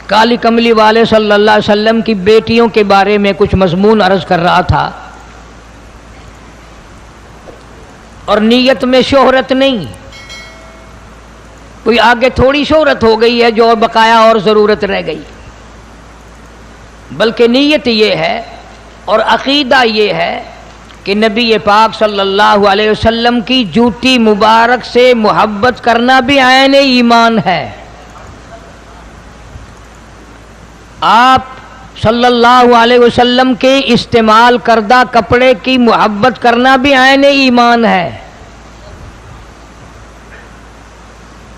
کالی کملی والے صلی اللہ علیہ وسلم کی بیٹیوں کے بارے میں کچھ مضمون عرض کر رہا تھا، اور نیت میں شہرت نہیں، کوئی آگے تھوڑی شہرت ہو گئی ہے جو بقایا اور ضرورت رہ گئی، بلکہ نیت یہ ہے اور عقیدہ یہ ہے کہ نبی پاک صلی اللہ علیہ وسلم کی جوتی مبارک سے محبت کرنا بھی عین ایمان ہے۔ آپ صلی اللہ علیہ وسلم کے استعمال کردہ کپڑے کی محبت کرنا بھی عین ایمان ہے۔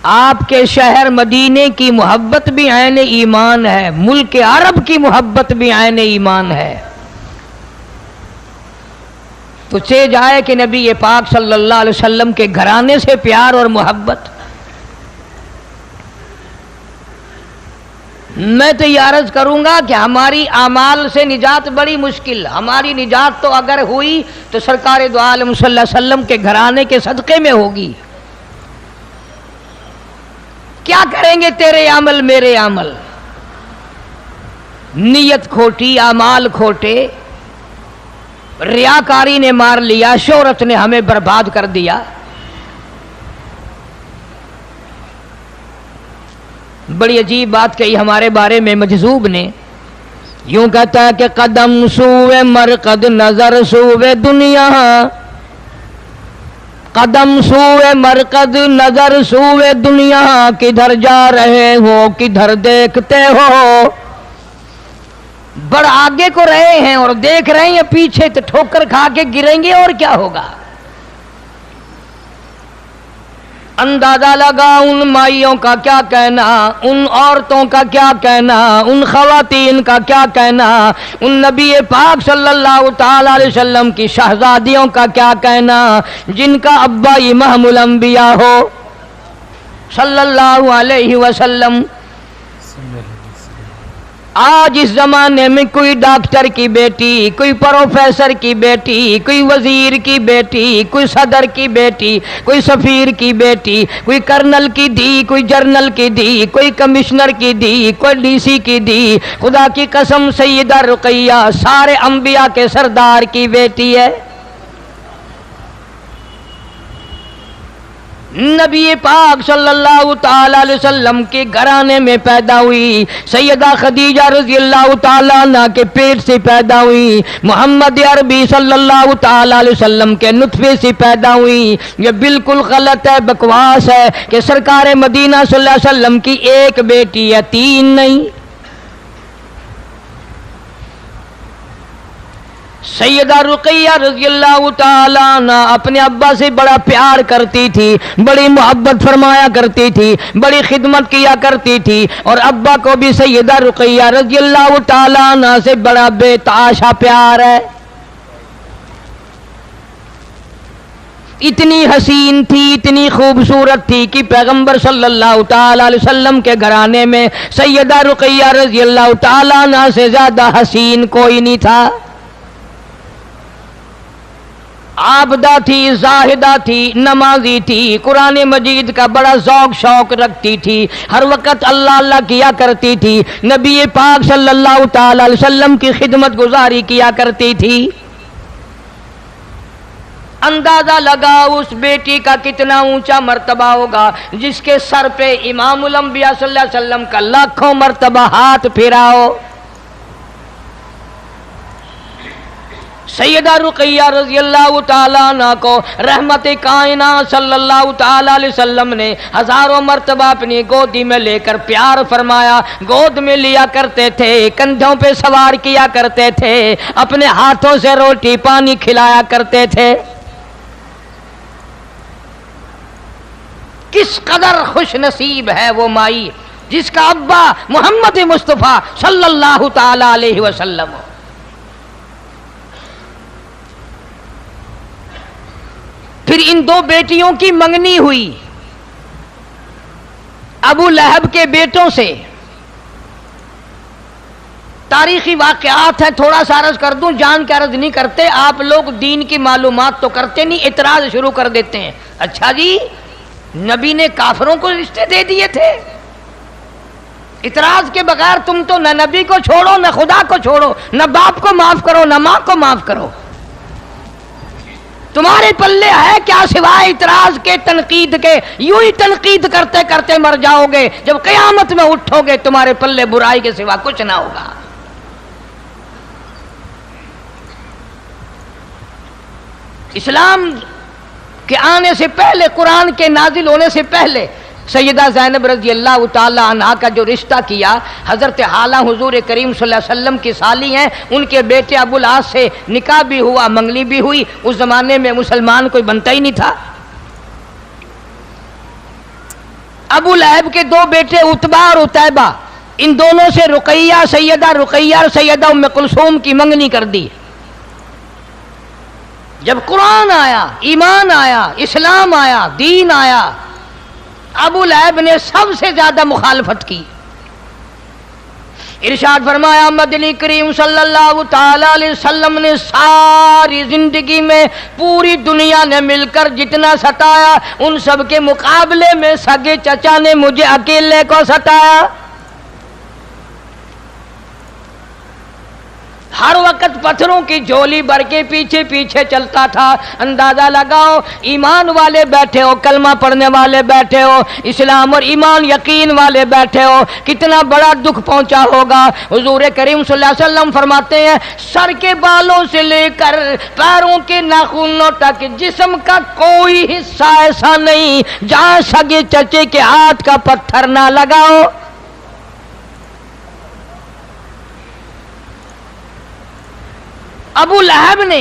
آپ کے شہر مدینے کی محبت بھی عین ایمان ہے، ملک عرب کی محبت بھی عین ایمان ہے۔ تو سے جائے کہ نبی پاک صلی اللہ علیہ وسلم کے گھرانے سے پیار اور محبت۔ میں تو یہ عرض کروں گا کہ ہماری اعمال سے نجات بڑی مشکل، ہماری نجات تو اگر ہوئی تو سرکار دو عالم صلی اللہ علیہ وسلم کے گھرانے کے صدقے میں ہوگی۔ کیا کریں گے تیرے عمل میرے عمل؟ نیت کھوٹی، اعمال کھوٹے، ریاکاری نے مار لیا، شہرت نے ہمیں برباد کر دیا۔ بڑی عجیب بات کہی ہمارے بارے میں مجذوب نے، یوں کہتا ہے کہ قدم سوئے مرقد نظر سوئے دنیا، قدم سوئے مرقد نظر سوئے دنیا، کدھر جا رہے ہو کدھر دیکھتے ہو؟ بڑا آگے کو رہے ہیں اور دیکھ رہے ہیں پیچھے، تو ٹھوکر کھا کے گریں گے اور کیا ہوگا؟ اندازہ لگا ان مائیوں کا کیا کہنا، ان عورتوں کا کیا کہنا، ان خواتین کا کیا کہنا، ان نبی پاک صلی اللہ تعالی علیہ وسلم کی شہزادیوں کا کیا کہنا، جن کا ابا امام الانبیاء ہو صلی اللہ علیہ وسلم۔ آج اس زمانے میں کوئی ڈاکٹر کی بیٹی، کوئی پروفیسر کی بیٹی، کوئی وزیر کی بیٹی، کوئی صدر کی بیٹی، کوئی سفیر کی بیٹی، کوئی کرنل کی دی، کوئی جرنل کی دی، کوئی کمشنر کی دی، کوئی ڈی سی کی دی، خدا کی قسم سیدہ رقیہ سارے انبیاء کے سردار کی بیٹی ہے۔ نبی پاک صلی اللہ تعالی علیہ وسلم کے گھرانے میں پیدا ہوئی، سیدہ خدیجہ رضی اللہ تعالی عنہ کے پیٹ سے پیدا ہوئی، محمد عربی صلی اللہ تعالی علیہ وسلم کے نطفے سے پیدا ہوئی۔ یہ بالکل غلط ہے، بکواس ہے کہ سرکار مدینہ صلی اللہ علیہ وسلم کی ایک بیٹی ہے، تین نہیں۔ سیدہ رقیہ رضی اللہ تعالیٰ عنہ اپنے ابا سے بڑا پیار کرتی تھی، بڑی محبت فرمایا کرتی تھی، بڑی خدمت کیا کرتی تھی، اور ابا کو بھی سیدہ رقیہ رضی اللہ تعالیٰ عنہ سے بڑا بے تحاشا پیار ہے۔ اتنی حسین تھی، اتنی خوبصورت تھی کہ پیغمبر صلی اللہ تعالی علیہ وسلم کے گھرانے میں سیدہ رقیہ رضی اللہ تعالیٰ عنہ سے زیادہ حسین کوئی نہیں تھا۔ عابدہ تھی، زاہدہ تھی، نمازی تھی، قرآن مجید کا بڑا ذوق شوق رکھتی تھی، ہر وقت اللہ اللہ کیا کرتی تھی، نبی پاک صلی اللہ تعالی علیہ وسلم کی خدمت گزاری کیا کرتی تھی۔ اندازہ لگا اس بیٹی کا کتنا اونچا مرتبہ ہوگا جس کے سر پہ امام الانبیاء صلی اللہ علیہ وسلم کا لاکھوں مرتبہ ہاتھ پھیرا ہو۔ سیدہ رقیہ رضی اللہ تعالیٰ عنہ کو رحمت کائنات صلی اللہ تعالیٰ علیہ وسلم نے ہزاروں مرتبہ اپنی گودی میں لے کر پیار فرمایا، گود میں لیا کرتے تھے، کندھوں پہ سوار کیا کرتے تھے، اپنے ہاتھوں سے روٹی پانی کھلایا کرتے تھے۔ کس قدر خوش نصیب ہے وہ مائی جس کا ابا محمد مصطفیٰ صلی اللہ تعالیٰ علیہ وسلم ہو۔ پھر ان دو بیٹیوں کی منگنی ہوئی ابو لہب کے بیٹوں سے۔ تاریخی واقعات ہیں، تھوڑا سا عرض کر دوں، جان کے عرض نہیں کرتے آپ لوگ، دین کی معلومات تو کرتے نہیں، اعتراض شروع کر دیتے ہیں۔ اچھا جی، نبی نے کافروں کو رشتے دے دیے تھے؟ اعتراض کے بغیر تم تو نہ نبی کو چھوڑو، نہ خدا کو چھوڑو، نہ باپ کو معاف کرو، نہ ماں کو معاف کرو. تمہارے پلے ہے کیا سوائے اعتراض کے، تنقید کے؟ یوں ہی تنقید کرتے کرتے مر جاؤ گے. جب قیامت میں اٹھو گے تمہارے پلے برائی کے سوا کچھ نہ ہوگا. اسلام کے آنے سے پہلے، قرآن کے نازل ہونے سے پہلے سیدہ زینب رضی اللہ تعالی عنہا کا جو رشتہ کیا، حضرت حالہ حضور کریم صلی اللہ علیہ وسلم کی سالی ہیں، ان کے بیٹے ابو العاص سے نکاح بھی ہوا، منگلی بھی ہوئی. اس زمانے میں مسلمان کوئی بنتا ہی نہیں تھا. ابو لہب کے دو بیٹے عتبہ اور عتیبہ، ان دونوں سے رقیہ، سیدہ رقیہ اور سیدہ ام کلثوم کی منگنی کر دی. جب قرآن آیا، ایمان آیا، اسلام آیا، دین آیا، ابو لہب نے سب سے زیادہ مخالفت کی. ارشاد فرمایا مدنی کریم صلی اللہ تعالی علیہ وسلم نے ساری زندگی میں پوری دنیا نے مل کر جتنا ستایا، ان سب کے مقابلے میں سگے چچا نے مجھے اکیلے کو ستایا. ہر وقت پتھروں کی جھولی بھر کے پیچھے پیچھے چلتا تھا. اندازہ لگاؤ، ایمان والے بیٹھے ہو، کلمہ پڑھنے والے بیٹھے ہو، اسلام اور ایمان یقین والے بیٹھے ہو، کتنا بڑا دکھ پہنچا ہوگا. حضور کریم صلی اللہ علیہ وسلم فرماتے ہیں سر کے بالوں سے لے کر پیروں کے ناخنوں تک جسم کا کوئی حصہ ایسا نہیں جہاں سگے چچے کے ہاتھ کا پتھر نہ لگاؤ. ابو لہب نے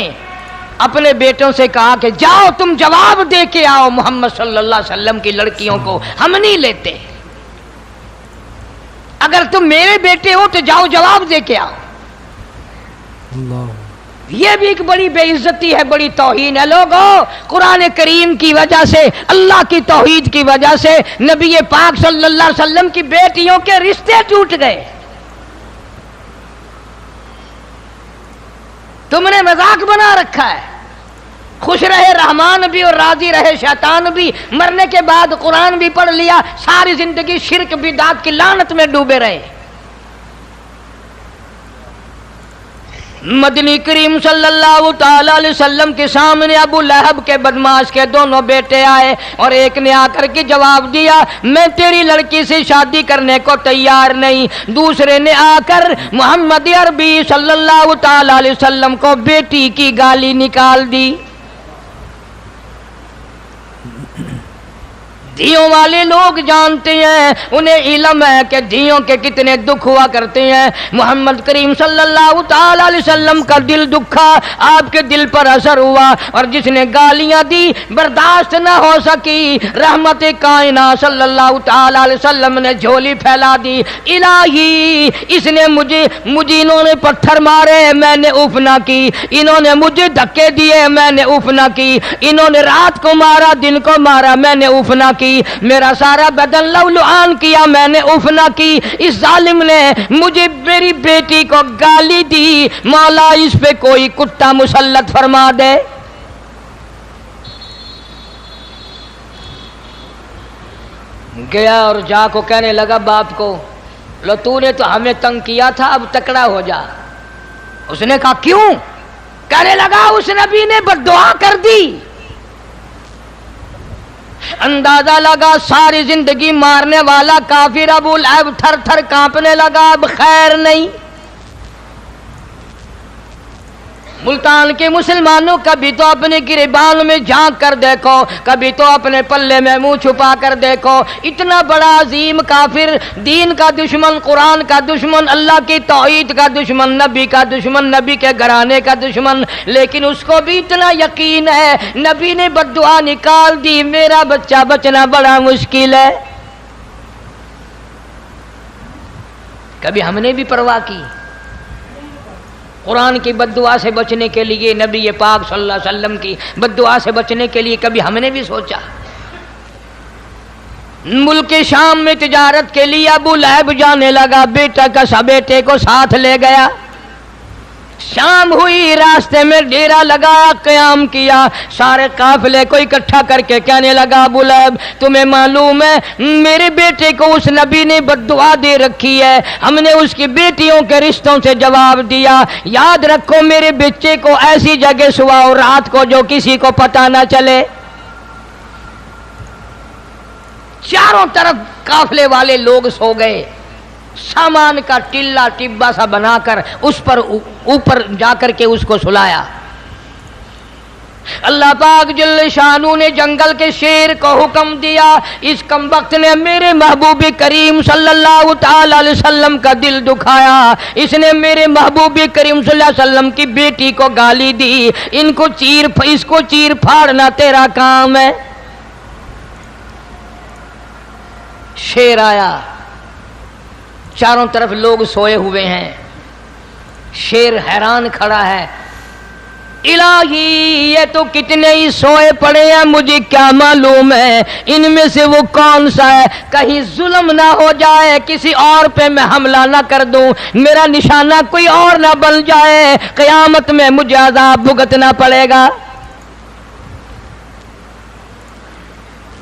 اپنے بیٹوں سے کہا کہ جاؤ تم جواب دے کے آؤ محمد صلی اللہ علیہ وسلم کی لڑکیوں کو، ہم نہیں لیتے. اگر تم میرے بیٹے ہو تو جاؤ جواب دے کے آؤ. یہ بھی ایک بڑی بے عزتی ہے، بڑی توہین ہے. لوگوں، قرآن کریم کی وجہ سے، اللہ کی توحید کی وجہ سے نبی پاک صلی اللہ علیہ وسلم کی بیٹیوں کے رشتے ٹوٹ گئے. تم نے مذاق بنا رکھا ہے. خوش رہے رحمان بھی اور راضی رہے شیطان بھی. مرنے کے بعد قرآن بھی پڑھ لیا، ساری زندگی شرک بدعت کی لعنت میں ڈوبے رہے. مدنی کریم صلی اللہ تعالی علیہ وسلم کے سامنے ابو لہب کے بدماش کے دونوں بیٹے آئے اور ایک نے آ کر کے جواب دیا میں تیری لڑکی سے شادی کرنے کو تیار نہیں. دوسرے نے آ کر محمد عربی صلی اللہ تعالی علیہ وسلم کو بیٹی کی گالی نکال دی. دھیوں والے لوگ جانتے ہیں، انہیں علم ہے کہ دھیوں کے کتنے دکھ ہوا کرتے ہیں. محمد کریم صلی اللہ تعالی علیہ وسلم کا دل دکھا، آپ کے دل پر اثر ہوا، اور جس نے گالیاں دی برداشت نہ ہو سکی. رحمت کائنات صلی اللہ تعالی علیہ وسلم نے جھولی پھیلا دی. الہی اس نے مجھے انہوں نے پتھر مارے، میں نے اف نہ کی. انہوں نے مجھے دھکے دیے، میں نے اف نہ کی. انہوں نے رات کو مارا، دن کو مارا، میں نے اف نہ کی. میرا سارا بدن لولوان کیا، میں نے اف نہ کی. اس ظالم نے مجھے میری بیٹی کو گالی دی. مولا اس پہ کوئی کتا مسلط فرما دے. گیا اور جا کو کہنے لگا باپ کو، لو تو نے تو ہمیں تنگ کیا تھا، اب تکڑا ہو جا. اس نے کہا کیوں؟ کہنے لگا اس نبی نے بد دعا کر دی. اندازہ لگا ساری زندگی مارنے والا کافر ابو لہب تھر تھر کانپنے لگا، اب خیر نہیں. ملتان کے مسلمانوں کبھی تو اپنے گریبان میں جھانک کر دیکھو، کبھی تو اپنے پلے میں منہ چھپا کر دیکھو. اتنا بڑا عظیم کافر، دین کا دشمن، قرآن کا دشمن، اللہ کی توحید کا دشمن، نبی کا دشمن، نبی کے گھرانے کا دشمن، لیکن اس کو بھی اتنا یقین ہے نبی نے بد دعا نکال دی، میرا بچہ بچنا بڑا مشکل ہے. کبھی ہم نے بھی پرواہ کی؟ قرآن کی بد دعا سے بچنے کے لیے، نبی پاک صلی اللہ علیہ وسلم کی بد دعا سے بچنے کے لیے کبھی ہم نے بھی سوچا؟ ملک شام میں تجارت کے لیے ابو لہب جانے لگا، بیٹے کو ساتھ لے گیا. شام ہوئی، راستے میں ڈیرا لگایا، قیام کیا، سارے قافلے کو اکٹھا کر کے کہنے لگا ابو لہب تمہیں معلوم ہے میرے بیٹے کو اس نبی نے بد دعا دے رکھی ہے، ہم نے اس کی بیٹیوں کے رشتوں سے جواب دیا، یاد رکھو میرے بچے کو ایسی جگہ سواؤ رات کو جو کسی کو پتہ نہ چلے۔ چاروں طرف قافلے والے لوگ سو گئے، سامان کا ٹلا ٹبا سا بنا کر اس پر اوپر جا کر کے اس کو سلایا۔ اللہ پاک جل شانو نے جنگل کے شیر کو حکم دیا، اس کم وقت نے میرے محبوب کریم صلی اللہ تعالی علیہ وسلم کا دل دکھایا، اس نے میرے محبوب کریم صلی اللہ علیہ وسلم کی بیٹی کو گالی دی، اس کو چیر پھاڑنا تیرا کام ہے۔ شیر آیا، چاروں طرف لوگ سوئے ہوئے ہیں، شیر حیران کھڑا ہے، الہی یہ تو کتنے ہی سوئے پڑے ہیں، مجھے کیا معلوم ہے ان میں سے وہ کون سا ہے، کہیں ظلم نہ ہو جائے، کسی اور پہ میں حملہ نہ کر دوں، میرا نشانہ کوئی اور نہ بن جائے، قیامت میں مجھے عذاب بھگتنا پڑے گا۔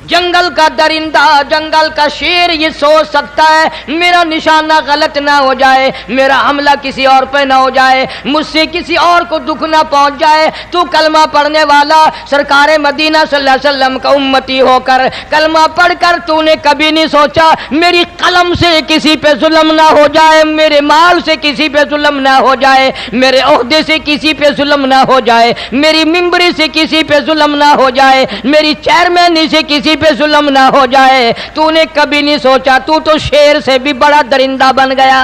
جنگل کا درندہ، جنگل کا شیر یہ سوچ سکتا ہے میرا نشانہ غلط نہ ہو جائے، میرا حملہ کسی اور پہ نہ ہو جائے، مجھ سے کسی اور کو دکھ نہ پہنچ جائے۔ تو کلمہ پڑھنے والا، سرکار مدینہ صلی اللہ علیہ وسلم کا امتی ہو کر کلمہ پڑھ کر تو نے کبھی نہیں سوچا میری قلم سے کسی پہ ظلم نہ ہو جائے، میرے مال سے کسی پہ ظلم نہ ہو جائے، میرے عہدے سے کسی پہ ظلم نہ ہو جائے، میری ممبری سے کسی پہ ظلم نہ ہو جائے، میری چیئرمینی سے کسی پہ ظلم نہ ہو جائے۔ تو نے کبھی نہیں سوچا تو شیر سے بھی بڑا درندہ بن گیا۔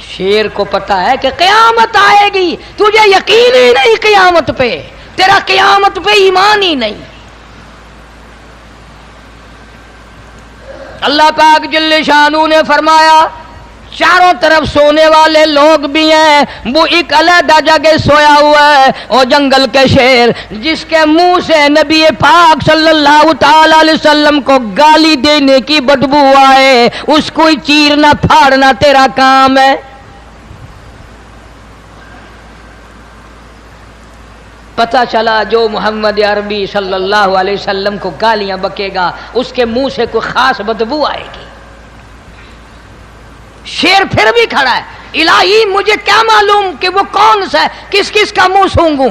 شیر کو پتا ہے کہ قیامت آئے گی، تجھے یقین ہی نہیں قیامت پہ، تیرا قیامت پہ ایمان ہی نہیں۔ اللہ پاک جل شانو نے فرمایا چاروں طرف سونے والے لوگ بھی ہیں، وہ ایک علیحدہ جگہ سویا ہوا ہے، اور جنگل کے شیر جس کے منہ سے نبی پاک صلی اللہ تعالی علیہ وسلم کو گالی دینے کی بدبو آئے، اس کو چیرنا پھاڑنا تیرا کام ہے۔ پتہ چلا جو محمد عربی صلی اللہ علیہ وسلم کو گالیاں بکے گا اس کے منہ سے کوئی خاص بدبو آئے گی۔ شیر پھر بھی کھڑا ہے، الہی مجھے کیا معلوم کہ وہ کون سا ہے، کس کس کا منہ سونگوں۔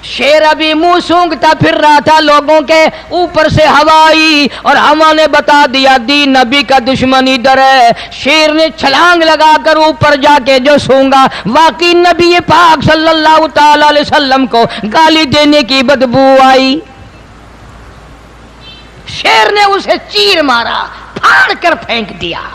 شیر ابھی منہ سونگتا پھر رہا تھا، لوگوں کے اوپر سے ہوا آئی اور ہوا نے بتا دیا دین نبی کا دشمن ادھر ہے۔ شیر نے چھلانگ لگا کر اوپر جا کے جو سونگا، واقعی نبی پاک صلی اللہ تعالی علیہ وسلم کو گالی دینے کی بدبو آئی۔ شیر نے اسے چیر مارا، پھاڑ کر پھینک دیا۔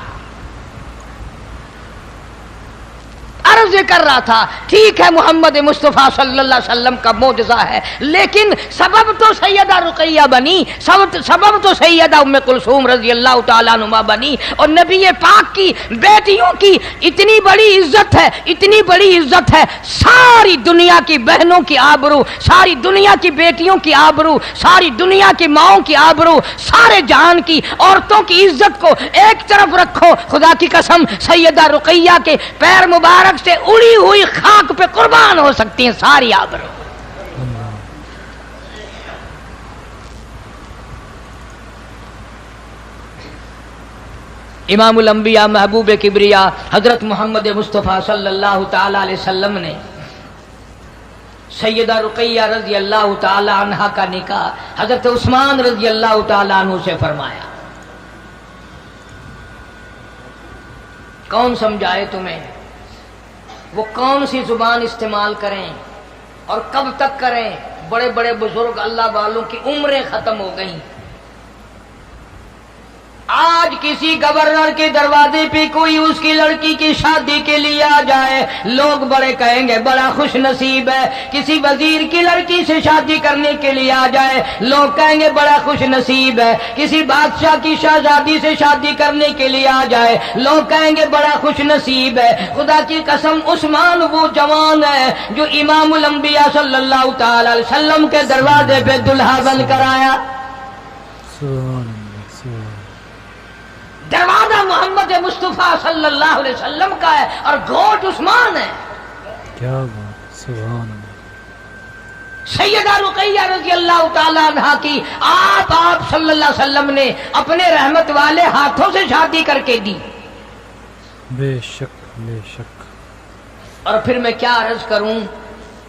عرض کر رہا تھا ٹھیک ہے محمد مصطفیٰ صلی اللہ علیہ وسلم کا معجزہ ہے، لیکن سبب تو سیدہ رقیہ بنی، سبب تو سیدہ ام کلثوم رضی اللہ تعالیٰ عنہا بنی، اور نبی پاک کی بیٹیوں کی اتنی بڑی عزت ہے، اتنی بڑی عزت ہے، ساری دنیا کی بہنوں کی آبرو، ساری دنیا کی بیٹیوں کی آبرو، ساری دنیا کی ماؤں کی آبرو، سارے جہان کی عورتوں کی عزت کو ایک طرف رکھو، خدا کی قسم سیدہ رقیہ کے پیر مبارک سے اڑی ہوئی خاک پہ قربان ہو سکتی ہیں ساری آبرو۔ امام الانبیاء محبوب کبریا حضرت محمد مصطفیٰ صلی اللہ تعالی علیہ وسلم نے سیدہ رقیہ رضی اللہ تعالی عنہا کا نکاح حضرت عثمان رضی اللہ تعالی عنہ سے فرمایا۔ کون سمجھائے تمہیں وہ کون سی زبان استعمال کریں اور کب تک کریں؟ بڑے بڑے بزرگ اللہ والوں کی عمریں ختم ہو گئیں۔ آج کسی گورنر کے دروازے پہ کوئی اس کی لڑکی کی شادی کے لیے آ جائے، لوگ بڑے کہیں گے بڑا خوش نصیب ہے۔ کسی وزیر کی لڑکی سے شادی کرنے کے لیے آ جائے، لوگ کہیں گے بڑا خوش نصیب ہے۔ کسی بادشاہ کی شہزادی سے شادی کرنے کے لیے آ جائے، لوگ کہیں گے بڑا خوش نصیب ہے۔ خدا کی قسم عثمان وہ جوان ہے جو امام الانبیاء صلی اللہ تعالی علیہ وسلم کے دروازے پہ دلہا بن کر آیا۔ دروازہ محمد مصطفیٰ صلی اللہ علیہ وسلم کا ہے اور گھوٹ عثمان ہے. کیا بات، سبحان اللہ. سیدہ رقیہ رضی اللہ تعالیٰ عنہ کی آپ صلی اللہ علیہ وسلم نے اپنے رحمت والے ہاتھوں سے شادی کر کے دی. بے شک بے شک. اور پھر میں کیا عرض کروں،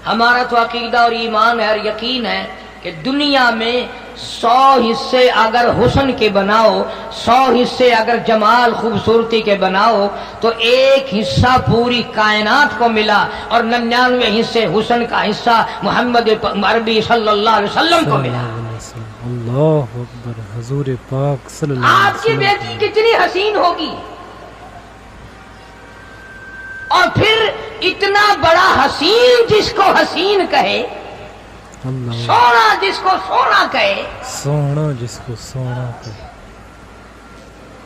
ہمارا تو عقیدہ اور ایمان ہے اور یقین ہے کہ دنیا میں 100 حصے اگر حسن کے بناؤ، 100 حصے اگر جمال خوبصورتی کے بناؤ تو ایک حصہ پوری کائنات کو ملا اور 99 حصے حسن کا حصہ محمد عربی صلی اللہ علیہ وسلم کو ملا. اللہ اکبر. حضور پاک صلی اللہ علیہ آپ کی وسلم. بیٹی کتنی حسین ہوگی، اور پھر اتنا بڑا حسین جس کو حسین کہے، اللہ. سونا جس کو سونا کہے، سونا جس کو سونا کہے.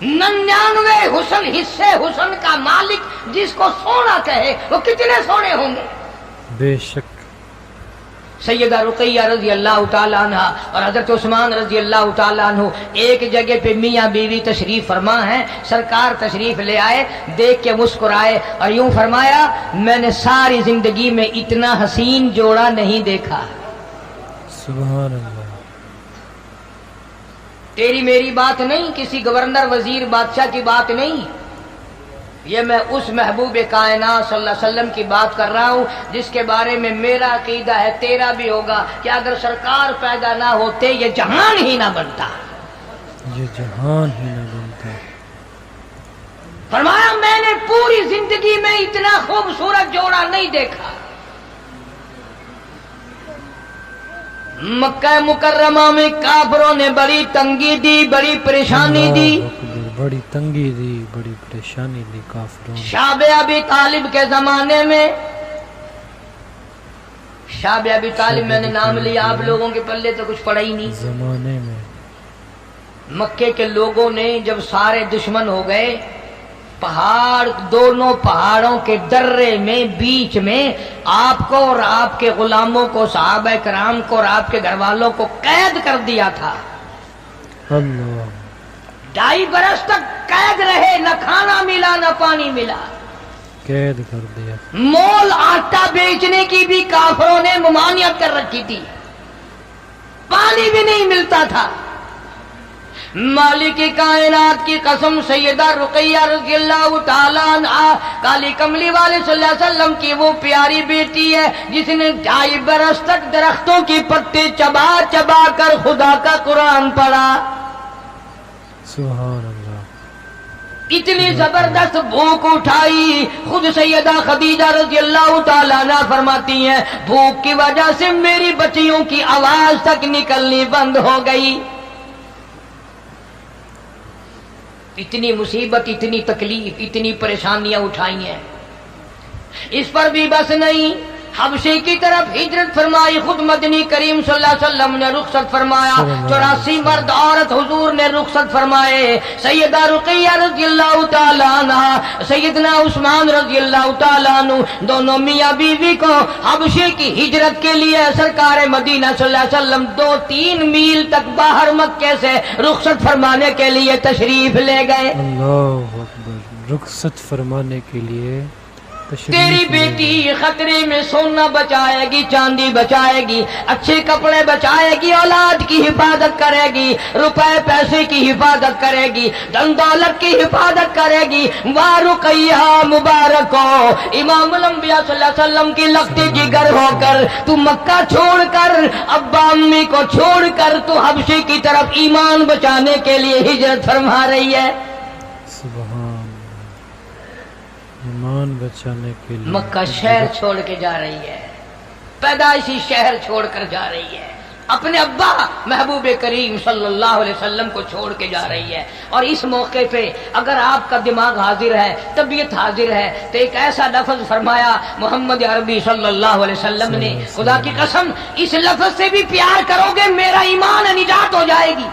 99 حسن حصے حسن کا مالک جس کو سونا کہے، وہ کتنے سونے ہوں گے. بے شک. سیدہ رقیہ رضی اللہ تعالیٰ عنہ اور حضرت عثمان رضی اللہ تعالیٰ عنہ ایک جگہ پہ میاں بیوی تشریف فرما ہیں. سرکار تشریف لے آئے، دیکھ کے مسکرائے اور یوں فرمایا، میں نے ساری زندگی میں اتنا حسین جوڑا نہیں دیکھا. سبحان اللہ. تیری میری بات نہیں، کسی گورنر وزیر بادشاہ کی بات نہیں، یہ میں اس محبوب کائنات صلی اللہ علیہ وسلم کی بات کر رہا ہوں جس کے بارے میں میرا عقیدہ ہے، تیرا بھی ہوگا، کہ اگر سرکار پیدا نہ ہوتے یہ جہان ہی نہ بنتا. یہ جہان ہی نہ بنتا. فرمایا میں نے پوری زندگی میں اتنا خوبصورت جوڑا نہیں دیکھا. مکہ مکرمہ میں کافروں نے بڑی تنگی دی، بڑی پریشانی دی، اللہ اکبر. بڑی تنگی دی، بڑی پریشانی دی کافروں. شعب ابی طالب کے زمانے میں، شعب ابی طالب میں نے نام لیا، آپ لوگوں کے پلے تو کچھ پڑا ہی نہیں. زمانے میں مکے کے لوگوں نے جب سارے دشمن ہو گئے، پہاڑ، دونوں پہاڑوں کے درے میں بیچ میں آپ کو اور آپ کے غلاموں کو، صحابہ کرام کو اور آپ کے گھر والوں کو قید کر دیا تھا. اللہ. 2.5 برس تک قید رہے، نہ کھانا ملا نہ پانی ملا. قید کر دیا. مول آٹا بیچنے کی بھی کافروں نے ممانعت کر رکھی تھی، پانی بھی نہیں ملتا تھا. مالک کائنات کی قسم، سیدہ رقیہ رضی اللہ تعالیٰ عنہ کالی کملی والے صلی اللہ علیہ وسلم کی وہ پیاری بیٹی ہے جس نے 2.5 برس تک درختوں کی پتے چبا چبا کر خدا کا قرآن پڑھا. سبحان اللہ. اتنی زبردست بھوک اٹھائی، خود سیدہ خدیجہ رضی اللہ تعالیٰ عنہ فرماتی ہیں بھوک کی وجہ سے میری بچیوں کی آواز تک نکلنی بند ہو گئی. اتنی مصیبت، اتنی تکلیف، اتنی پریشانیاں اٹھائی ہیں. اس پر بھی بس نہیں، حبشے کی طرف ہجرت فرمائی. خود مدنی کریم صلی اللہ علیہ وسلم نے رخصت فرمایا، 84 مرد عورت حضور نے رخصت فرمائے. سیدہ رقیہ رضی اللہ تعالیٰ عنہ، سیدنا عثمان رضی اللہ تعالیٰ عنہ، دونوں میاں بیوی کو حبشے کی ہجرت کے لیے سرکار مدینہ صلی اللہ علیہ وسلم 2-3 میل تک باہر مکے سے رخصت فرمانے کے لیے تشریف لے گئے. اللہ اکبر. رخصت فرمانے کے لیے تیری بیٹی خطرے میں سونا بچائے گی، چاندی بچائے گی، اچھے کپڑے بچائے گی، اولاد کی حفاظت کرے گی، روپے پیسے کی حفاظت کرے گی، دن دولت کی حفاظت کرے گی. رقیہ مبارک ہو، امام الانبیاء صلی اللہ علیہ وسلم کی لگتی جگر ہو کر تو مکہ چھوڑ کر، ابا امی کو چھوڑ کر تو حبشے کی طرف ایمان بچانے کے لیے ہجرت فرما رہی ہے. سبحان ایمان بچانے کے لیے مکہ شہر چھوڑ کے جا رہی ہے، پیدائشی شہر چھوڑ کر جا رہی ہے، اپنے ابا محبوب کریم صلی اللہ علیہ وسلم کو چھوڑ کے جا رہی ہے. اور اس موقع پہ اگر آپ کا دماغ حاضر ہے، طبیعت حاضر ہے، تو ایک ایسا لفظ فرمایا محمد عربی صلی اللہ علیہ وسلم نے، خدا کی قسم اس لفظ سے بھی پیار کرو گے میرا ایمان نجات ہو جائے گی.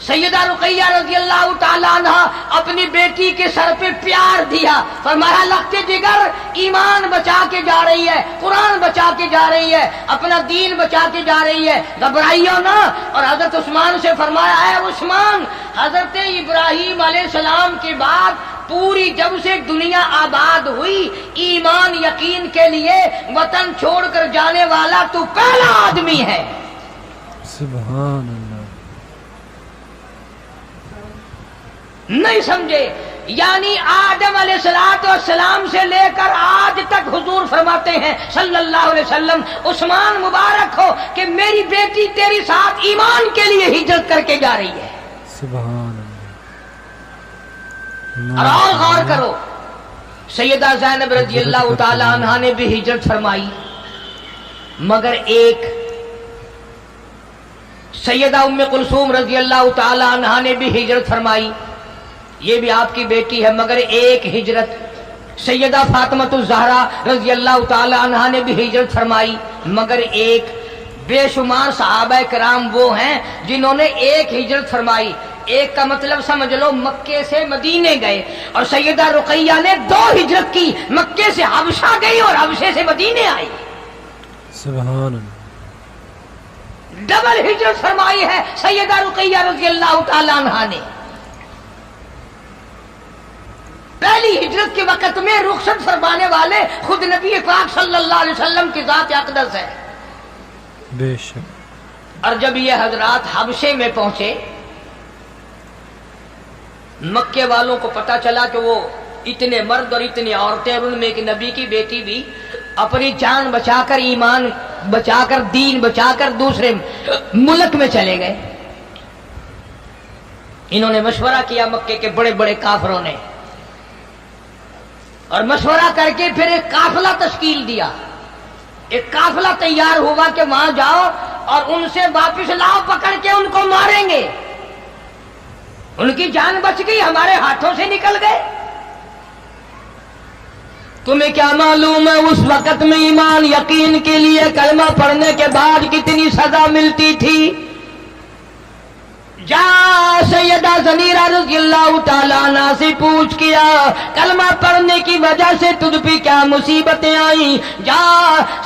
سیدہ رقیہ رضی اللہ تعالیٰ عنہ اپنی بیٹی کے سر پہ پیار دیا، فرمایا لختے جگر ایمان بچا کے جا رہی ہے، قرآن بچا کے جا رہی ہے، اپنا دین بچا کے جا رہی ہے، گھبرائیو نہ۔ اور حضرت عثمان سے فرمایا اے عثمان، حضرت ابراہیم علیہ السلام کے بعد پوری جب سے دنیا آباد ہوئی ایمان یقین کے لیے وطن چھوڑ کر جانے والا تو پہلا آدمی ہے۔ سبحان اللہ۔ نہیں سمجھے؟ یعنی آدم علیہ السلام سے لے کر آج تک حضور فرماتے ہیں صلی اللہ علیہ وسلم، عثمان مبارک ہو کہ میری بیٹی تیری ساتھ ایمان کے لیے ہجرت کر کے جا رہی ہے۔ سبحان اور اللہ۔ غور کرو، سیدہ زینب رضی اللہ تعالی عنہا نے بھی ہجرت فرمائی، مگر ایک سیدہ ام کلثوم رضی اللہ تعالی عنہا نے بھی ہجرت فرمائی، یہ بھی آپ کی بیٹی ہے، مگر ایک ہجرت۔ سیدہ فاطمۃ الزہرا رضی اللہ تعالی عنہا نے بھی ہجرت فرمائی، مگر ایک۔ بے شمار صحابہ کرام وہ ہیں جنہوں نے ایک ہجرت فرمائی۔ ایک کا مطلب سمجھ لو مکے سے مدینے گئے، اور سیدہ رقیہ نے دو ہجرت کی، مکے سے حبشہ گئی اور حبشے سے مدینے آئی، سبحان اللہ۔ ڈبل ہجرت فرمائی ہے سیدہ رقیہ رضی اللہ تعالی عنہا نے۔ پہلی ہجرت کے وقت میں رخصت فرمانے والے خود نبی پاک صلی اللہ علیہ وسلم کی ذات اقدس ہے۔ بے شک۔ اور جب یہ حضرات حبشے میں پہنچے، مکے والوں کو پتا چلا کہ وہ اتنے مرد اور اتنی عورتیں، اور ان میں ایک نبی کی بیٹی بھی اپنی جان بچا کر، ایمان بچا کر، دین بچا کر دوسرے ملک میں چلے گئے۔ انہوں نے مشورہ کیا مکے کے بڑے بڑے کافروں نے، اور مشورہ کر کے پھر ایک قافلہ تشکیل دیا، ایک قافلہ تیار ہوا کہ وہاں جاؤ اور ان سے واپس لاؤ، پکڑ کے ان کو ماریں گے، ان کی جان بچ گئی، ہمارے ہاتھوں سے نکل گئے۔ تمہیں کیا معلوم ہے اس وقت میں ایمان یقین کے لیے کلمہ پڑھنے کے بعد کتنی سزا ملتی تھی؟ جا سیدہ زنیرہ رضی اللہ تعالیٰ عنہ سے پوچھ کیا کلمہ پڑھنے کی وجہ سے تجھ پہ کیا مصیبتیں آئیں؟ جا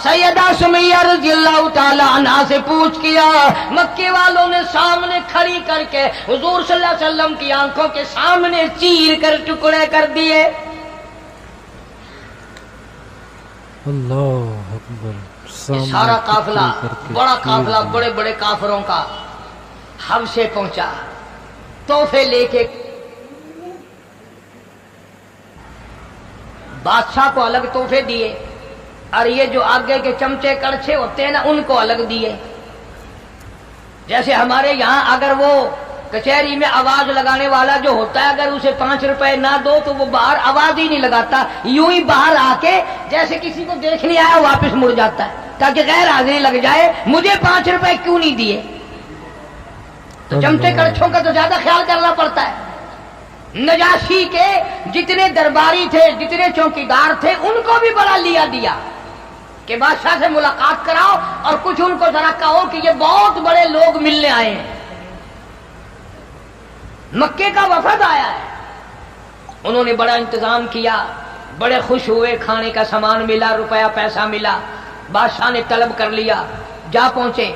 سیدہ سمیہ رضی اللہ تعالیٰ عنہ سے پوچھ کیا۔ مکے والوں نے سامنے کھڑی کر کے حضور صلی اللہ علیہ وسلم کی آنکھوں کے سامنے چیر کر ٹکڑے کر دیے۔ اللہ اکبر۔ یہ سارا قافلہ، بڑا قافلہ بڑے بڑے کافروں کا حبشے پہنچا، تحفے لے کے۔ بادشاہ کو الگ تحفے دیے، اور یہ جو آگے کے چمچے کڑچھے ہوتے ہیں نا ان کو الگ دیے۔ جیسے ہمارے یہاں اگر وہ کچہری میں آواز لگانے والا جو ہوتا ہے، اگر اسے 5 روپے نہ دو تو وہ باہر آواز ہی نہیں لگاتا، یوں ہی باہر آ کے جیسے کسی کو دیکھنے آیا واپس مڑ جاتا ہے تاکہ غیر حاضری لگ جائے، مجھے 5 روپے کیوں نہیں دیے؟ تو چمچے کڑچھوں کا تو زیادہ خیال کرنا پڑتا ہے۔ نجاشی کے جتنے درباری تھے، جتنے چوکیدار تھے، ان کو بھی بڑا لیا دیا کہ بادشاہ سے ملاقات کراؤ، اور کچھ ان کو ذرا کہو کہ یہ بہت بڑے لوگ ملنے آئے ہیں، مکے کا وفد آیا ہے۔ انہوں نے بڑا انتظام کیا، بڑے خوش ہوئے، کھانے کا سامان ملا، روپیہ پیسہ ملا، بادشاہ نے طلب کر لیا، جا پہنچے۔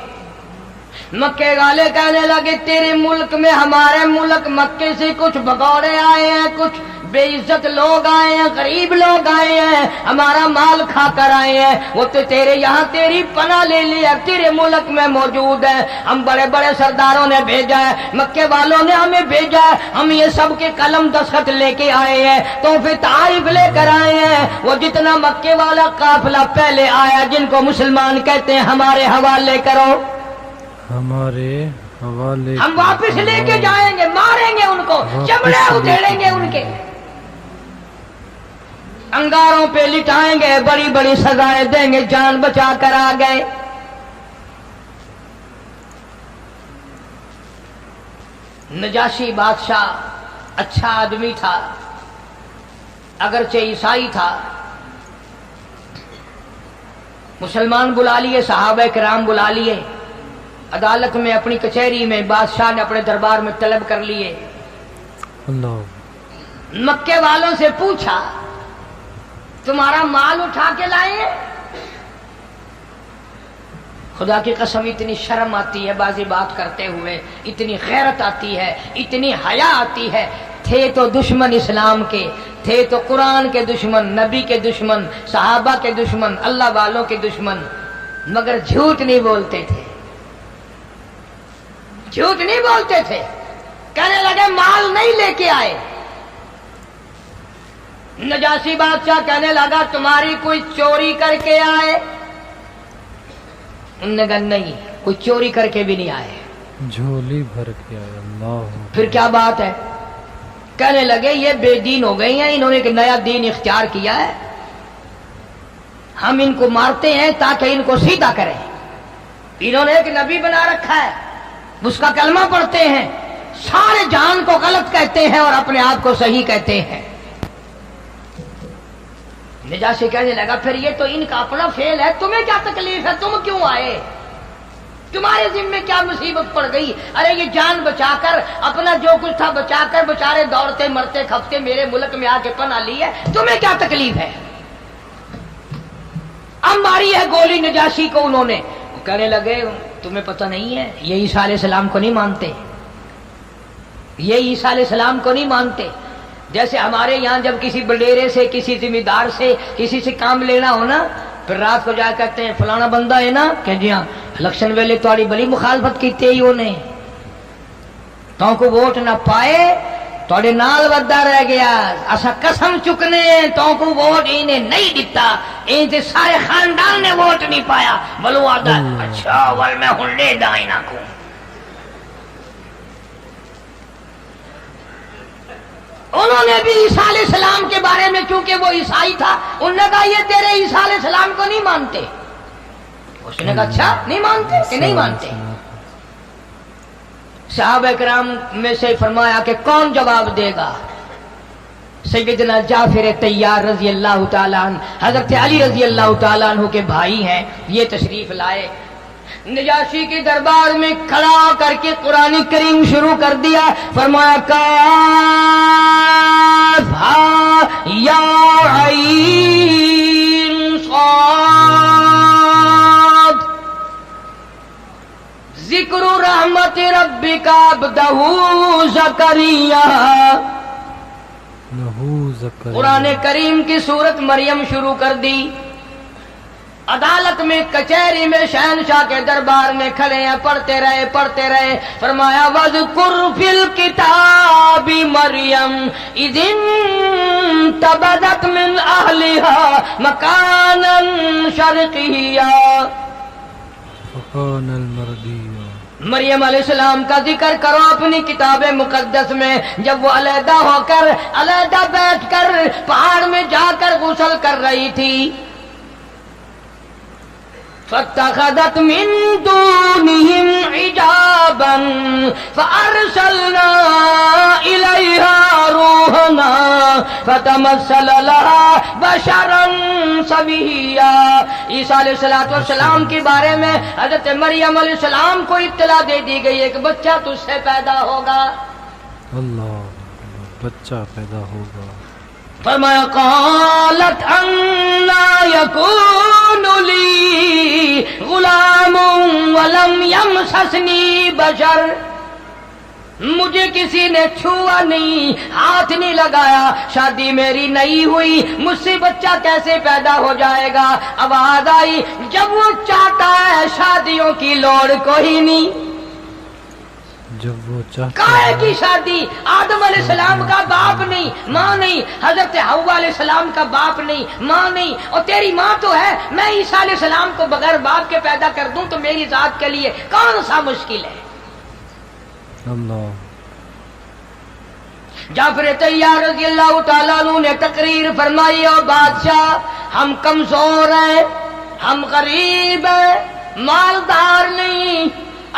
مکے والے کہنے لگے تیرے ملک میں ہمارے ملک مکے سے کچھ بھگوڑے آئے ہیں، کچھ بے عزت لوگ آئے ہیں، غریب لوگ آئے ہیں، ہمارا مال کھا کر آئے ہیں، وہ تو تیرے یہاں تیری پناہ لے لیا، تیرے ملک میں موجود ہے، ہم بڑے بڑے سرداروں نے بھیجا ہے، مکے والوں نے ہمیں بھیجا ہے، ہم یہ سب کے قلم دستخط لے کے آئے ہیں، تو پھر تعریف لے کر آئے ہیں۔ وہ جتنا مکے والا قافلہ پہلے آیا جن کو مسلمان کہتے ہیں، ہمارے حوالے کرو، ہمارے حوالے، ہم واپس لے کے جائیں گے، ماریں گے ان کو، چمڑے ادھیڑیں گے ان کے، انگاروں پہ لٹائیں گے، بڑی بڑی سزائیں دیں گے، جان بچا کر آ گئے۔ نجاشی بادشاہ اچھا آدمی تھا، اگرچہ عیسائی تھا، مسلمان بلا لیے، صحابہ کرام بلا لیے، عدالت میں اپنی کچہری میں بادشاہ نے اپنے دربار میں طلب کر لیے. اللہ. مکے والوں سے پوچھا تمہارا مال اٹھا کے لائے؟ خدا کی قسم اتنی شرم آتی ہے بازی بات کرتے ہوئے، اتنی غیرت آتی ہے، اتنی حیا آتی ہے. تھے تو دشمن اسلام کے، تھے تو قرآن کے دشمن، نبی کے دشمن، صحابہ کے دشمن، اللہ والوں کے دشمن، مگر جھوٹ نہیں بولتے تھے، جھوٹ نہیں بولتے تھے. کہنے لگے مال نہیں لے کے آئے. نجاشی بادشاہ کہنے لگا تمہاری کوئی چوری کر کے آئے؟ انہوں نے کہا نہیں، کوئی چوری کر کے بھی نہیں آئے. جھولی بھر کے آئے. اللہ. پھر کیا بات ہے؟ کہنے لگے یہ بے دین ہو گئی ہیں، انہوں نے ایک نیا دین اختیار کیا ہے، ہم ان کو مارتے ہیں تاکہ ان کو سیدھا کریں. انہوں نے ایک نبی بنا رکھا ہے، اس کا کلمہ پڑھتے ہیں، سارے جان کو غلط کہتے ہیں اور اپنے آپ کو صحیح کہتے ہیں. نجاشی کہنے لگا پھر یہ تو ان کا اپنا فعل ہے، تمہیں کیا تکلیف ہے، تم کیوں آئے، تمہارے ذمے کیا مصیبت پڑ گئی؟ ارے یہ جان بچا کر، اپنا جو کچھ تھا بچا کر بےچارے دوڑتے مرتے کھپتے میرے ملک میں آ کے پناہ لی ہے، تمہیں کیا تکلیف ہے؟ اب ماری ہے گولی نجاشی کو انہوں نے. کہنے لگے تمہیں پتہ نہیں ہے یہ عیسیٰ علیہ السلام کو نہیں مانتے، یہ عیسیٰ علیہ السلام کو نہیں مانتے. جیسے ہمارے یہاں جب کسی بڈیرے سے، کسی ذمہ دار سے، کسی سے کام لینا ہو نا، پھر رات کو جا کہتے ہیں فلانا بندہ ہے نا، کہ جی ہاں الیکشن ویلے تھوڑی بڑی مخالفت کیتے ہی انہیں، تو کو ووٹ نہ پائے تھوڑے نال ودا رہ گیا، اسا قسم چکنے تو کو ووٹ انہیں نہیں دیتا، ان سے سارے خاندان نے ووٹ نہیں پایا. بلو آدھا اچھا ول میں ہن لے دائیں نہ کو. انہوں نے بھی عیسیٰ علیہ السلام کے بارے میں، چونکہ وہ عیسائی تھا، انہوں نے کہا یہ تیرے عیسیٰ علیہ السلام کو نہیں مانتے. اس نے کہا اچھا نہیں مانتے کہ نہیں مانتے. صحابہ کرام میں سے فرمایا کہ کون جواب دے گا؟ سیدنا جعفر طیار رضی اللہ تعالیٰ عنہ، حضرت علی رضی اللہ تعالیٰ عنہ کے بھائی ہیں، یہ تشریف لائے. نجاشی کے دربار میں کھڑا کر کے قرآن کریم شروع کر دیا. فرمایا کاف ہا یا عین صاد ذکر رحمت ربک عبدہ زکریا. قرآن کریم کی سورت مریم شروع کر دی. عدالت میں، کچہری میں، شہنشاہ کے دربار میں کھڑے ہیں، پڑھتے رہے پڑھتے رہے. فرمایا وَاذْكُرْ فِي الْكِتَابِ مَرْيَمَ إِذِ انتَبَذَتْ مِنْ أَهْلِهَا مَكَانًا شَرْقِيًّا. مریم علیہ السلام کا ذکر کرو اپنی کتاب مقدس میں، جب وہ علیحدہ ہو کر، علیحدہ بیٹھ کر پہاڑ میں جا کر غسل کر رہی تھی. فاتخذت من دونهم حجابا فارسلنا اليها روحنا فتمثل لها بشرا سويا. عیسیٰ علیہ السلام کے بارے میں حضرت مریم علیہ السلام کو اطلاع دے دی گئی ایک بچہ تجھ سے پیدا ہوگا. اللہ، بچہ پیدا ہوگا. فرمایا قالت انا یکون لی غلام ولم یمسسنی بشر. مجھے کسی نے چھوا نہیں، ہاتھ نہیں لگایا، شادی میری نہیں ہوئی، مجھ سے بچہ کیسے پیدا ہو جائے گا؟ آواز آئی جب وہ چاہتا ہے شادیوں کی لوڑ کوئی نہیں. جب وہ چاہتا کائے کی شادی؟ آدم علیہ السلام کا باپ نہیں، ماں نہیں، حضرت حوا علیہ السلام کا باپ نہیں، ماں نہیں، اور تیری ماں تو ہے. میں عیسیٰ علیہ السلام کو بغیر باپ کے پیدا کر دوں تو میری ذات کے لیے کون سا مشکل ہے؟ اللہ. جعفر طیار رضی اللہ تعالیٰ عنہ نے تقریر فرمائی، اور بادشاہ ہم کمزور ہیں، ہم غریب ہیں، مالدار نہیں،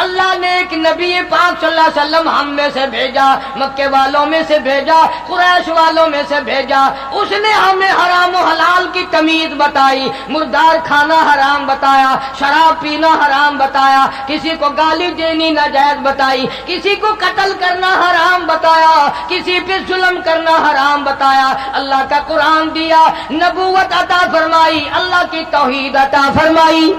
اللہ نے ایک نبی پاک صلی اللہ علیہ وسلم ہم میں سے بھیجا، مکے والوں میں سے بھیجا، قریش والوں میں سے بھیجا، اس نے ہمیں حرام و حلال کی تمیز بتائی، مردار کھانا حرام بتایا، شراب پینا حرام بتایا، کسی کو گالی دینی ناجائز بتائی، کسی کو قتل کرنا حرام بتایا، کسی پہ ظلم کرنا حرام بتایا، اللہ کا قرآن دیا، نبوت عطا فرمائی، اللہ کی توحید عطا فرمائی۔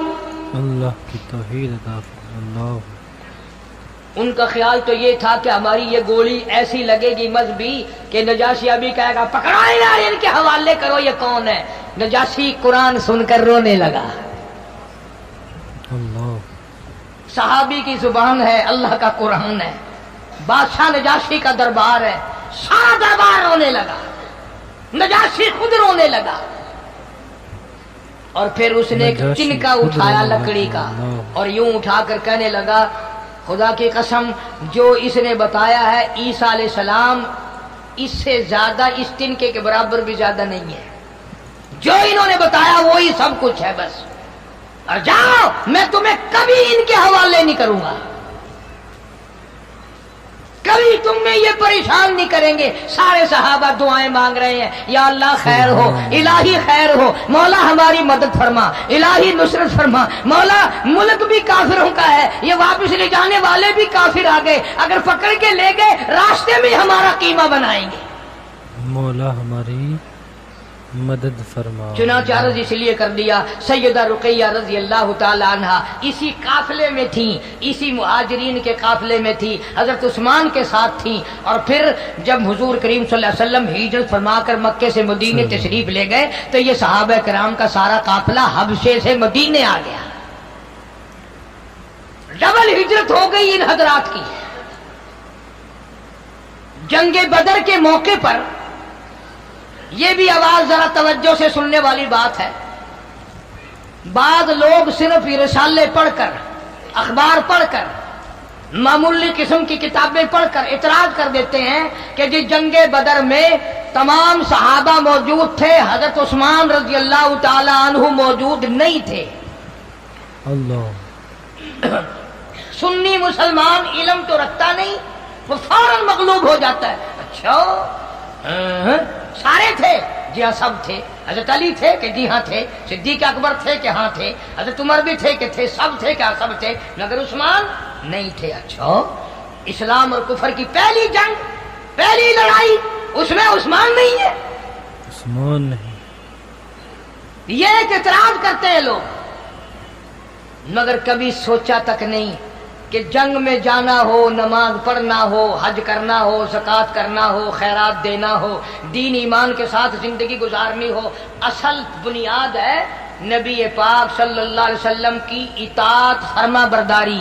اللہ کی توحید عطا فرمائی۔ اللہ ان کا خیال تو یہ تھا کہ ہماری یہ گولی ایسی لگے گی مذہبی کہ نجاشی ابھی کہے گا پکڑو یار ان کے حوالے کرو یہ کون ہے۔ نجاشی قرآن سن کر رونے لگا۔ اللہ صحابی کی زبان ہے، اللہ کا قرآن ہے، بادشاہ نجاشی کا دربار ہے، سارا دربار رونے لگا، نجاشی خود رونے لگا، اور پھر اس نے ایک نجاشی تنکا خود اٹھایا رونے لگا۔ لکڑی کا اللہ اور یوں اٹھا کر کہنے لگا خدا کی قسم جو اس نے بتایا ہے عیسیٰ علیہ السلام اس سے زیادہ اس تنکے کے برابر بھی زیادہ نہیں ہے، جو انہوں نے بتایا وہی سب کچھ ہے بس، اور جاؤ میں تمہیں کبھی ان کے حوالے نہیں کروں گا، کبھی تم میں یہ پریشان نہیں کریں گے۔ سارے صحابہ دعائیں مانگ رہے ہیں، یا اللہ خیر ہو، الہی خیر ہو، مولا ہماری مدد فرما، الہی نصرت فرما، مولا ملک بھی کافروں کا ہے، یہ واپس لے جانے والے بھی کافر آ گئے، اگر پکڑ کے لے گئے راستے میں ہمارا قیمہ بنائیں گے، مولا ہماری مدد فرما۔ چنانچہ عرض اس لیے کر دیا، سیدہ رقیہ رضی اللہ تعالی عنہا اسی قافلے میں تھیں، اسی مہاجرین کے قافلے میں تھی، حضرت عثمان کے ساتھ تھیں، اور پھر جب حضور کریم صلی اللہ علیہ وسلم ہجرت فرما کر مکے سے مدینے تشریف لے گئے تو یہ صحابہ کرام کا سارا قافلہ حبشے سے مدینے آ گیا، ڈبل ہجرت ہو گئی ان حضرات کی۔ جنگ بدر کے موقع پر یہ بھی آواز ذرا توجہ سے سننے والی بات ہے، بعض لوگ صرف رسالے پڑھ کر، اخبار پڑھ کر، معمولی قسم کی کتابیں پڑھ کر اعتراض کر دیتے ہیں کہ جی جنگ بدر میں تمام صحابہ موجود تھے، حضرت عثمان رضی اللہ تعالی عنہ موجود نہیں تھے۔ اللہ سنی مسلمان علم تو رکھتا نہیں، وہ فوراً مغلوب ہو جاتا ہے، اچھا سارے تھے، جی ہاں سب تھے، حضرت علی تھے کہ جی ہاں تھے، صدیق اکبر تھے کہ ہاں تھے، حضرت عمر بھی تھے کہ تھے، سب تھے کہ سب تھے، مگر عثمان نہیں تھے۔ اچھا اسلام اور کفر کی پہلی جنگ، پہلی لڑائی، اس میں عثمان نہیں ہے، عثمان نہیں، یہ ایک اعتراض کرتے ہیں لوگ، مگر کبھی سوچا تک نہیں کہ جنگ میں جانا ہو، نماز پڑھنا ہو، حج کرنا ہو، زکوٰۃ کرنا ہو، خیرات دینا ہو، دین ایمان کے ساتھ زندگی گزارنی ہو، اصل بنیاد ہے نبی پاک صلی اللہ علیہ وسلم کی اطاعت فرما برداری،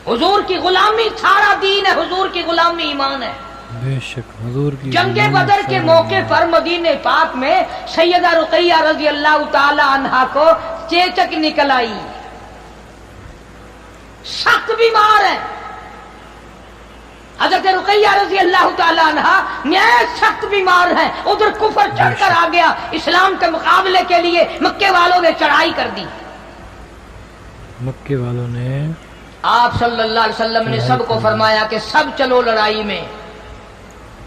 حضور کی غلامی، سارا دین ہے حضور کی غلامی، ایمان ہے۔ بے شک حضور کی جنگ بدر کے موقع پر مدینہ پاک میں سیدہ رقیہ رضی اللہ تعالی عنہا کو چیچک نکل آئی، سخت بیمار ہے، حضرت رقیہ رضی اللہ تعالی عنہا نہایت سخت بیمار ہے، ادھر کفر چڑھ کر آ گیا، اسلام کے مقابلے کے لیے مکے والوں نے چڑھائی کر دی، مکے والوں نے آپ صلی اللہ علیہ وسلم نے سب کو فرمایا کہ سب چلو لڑائی میں،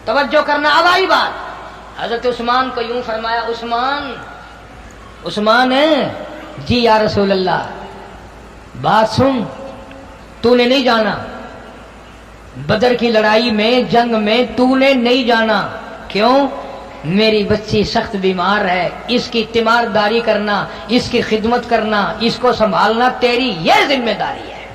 توجہ کرنا، اب آئی بات، حضرت عثمان کو یوں فرمایا، عثمان ہے جی یا رسول اللہ، بات سن، تو نے نہیں جانا بدر کی لڑائی میں، جنگ میں تو نے نہیں جانا، کیوں؟ میری بچی سخت بیمار ہے، اس کی تیمارداری کرنا، اس کی خدمت کرنا، اس کو سنبھالنا تیری یہ ذمہ داری ہے،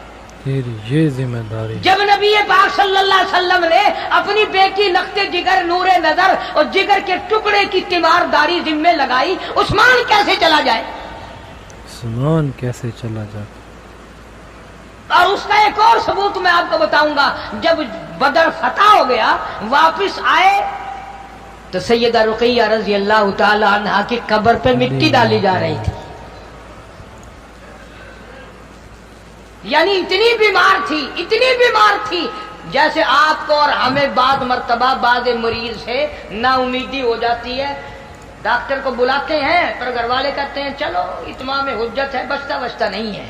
تیری یہ ذمہ داری۔ جب نبی پاک صلی اللہ علیہ وسلم نے اپنی بیٹی نقطِ جگر، نور نظر اور جگر کے ٹکڑے کی تیمارداری ذمہ لگائی، عثمان کیسے چلا جائے؟ عثمان کیسے چلا جائے؟ اور اس کا ایک اور ثبوت میں آپ کو بتاؤں گا، جب بدر فتح ہو گیا واپس آئے تو سیدہ رقیہ رضی اللہ تعالی عنہا کی قبر پہ مٹی ڈالی جا رہی تھی، یعنی اتنی بیمار تھی جیسے آپ کو اور ہمیں بعض مرتبہ بعض مریض سے نا امیدی ہو جاتی ہے، ڈاکٹر کو بلاتے ہیں پر گھر والے کہتے ہیں چلو اتمام حجت ہے، بچتا نہیں ہے،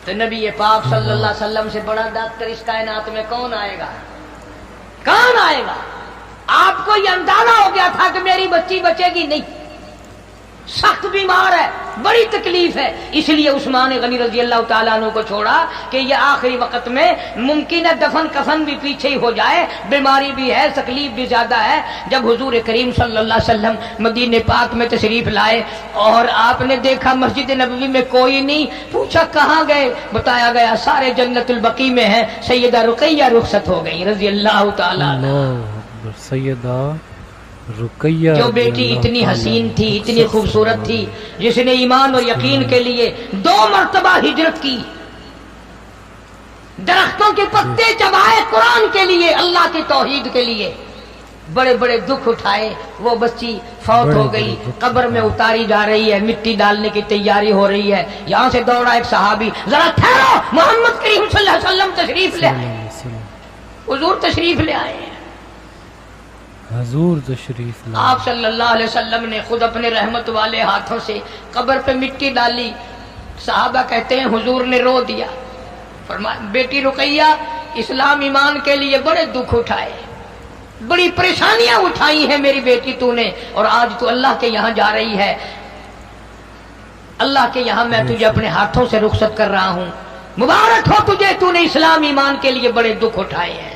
تو نبی پاک صلی اللہ علیہ وسلم سے بڑا ڈاکٹر اس کائنات میں کون آئے گا؟ کون آئے گا؟ آپ کو یہ اندازہ ہو گیا تھا کہ میری بچی بچے گی نہیں، سخت بیمار ہے، بڑی تکلیف ہے، اس لیے عثمان غنی رضی اللہ تعالیٰ عنہ کو چھوڑا کہ یہ آخری وقت میں ممکن ہے دفن کفن بھی پیچھے ہی ہو جائے، بیماری بھی ہے، تکلیف بھی زیادہ ہے۔ جب حضور کریم صلی اللہ علیہ وسلم مدینہ پاک میں تشریف لائے اور آپ نے دیکھا مسجد نبوی میں کوئی نہیں، پوچھا کہاں گئے؟ بتایا گیا سارے جنت البقیع میں ہیں، سیدہ رقیہ رخصت ہو گئی رضی اللہ تعالیٰ عنہ۔ اللہ اکبر، سیدہ رقیہ جو بیٹی اتنی حسین تھی، اتنی خوبصورت تھی، جس نے ایمان اور یقین کے لیے 2 مرتبہ ہجرت کی، درختوں کے پتے چبائے قرآن کے لیے، اللہ کی توحید کے لیے، بڑے بڑے دکھ اٹھائے، وہ بچی فوت ہو گئی، قبر میں اتاری جا رہی ہے، مٹی ڈالنے کی تیاری ہو رہی ہے، یہاں سے دوڑا ایک صحابی، ذرا ٹھہرو، محمد کریم صلی اللہ علیہ وسلم تشریف لے آئے، حضور تشریف لے آئے ہیں۔ حضور تشریف لائے۔ آپ صلی اللہ علیہ وسلم نے خود اپنے رحمت والے ہاتھوں سے قبر پہ مٹی ڈالی، صحابہ کہتے ہیں حضور نے رو دیا، فرمایا بیٹی رقیہ اسلام ایمان کے لیے بڑے دکھ اٹھائے، بڑی پریشانیاں اٹھائی ہیں میری بیٹی تو نے، اور آج تو اللہ کے یہاں جا رہی ہے، اللہ کے یہاں میں تجھے اپنے ہاتھوں سے رخصت کر رہا ہوں، مبارک ہو تجھے، تو نے اسلام ایمان کے لیے بڑے دکھ اٹھائے ہیں۔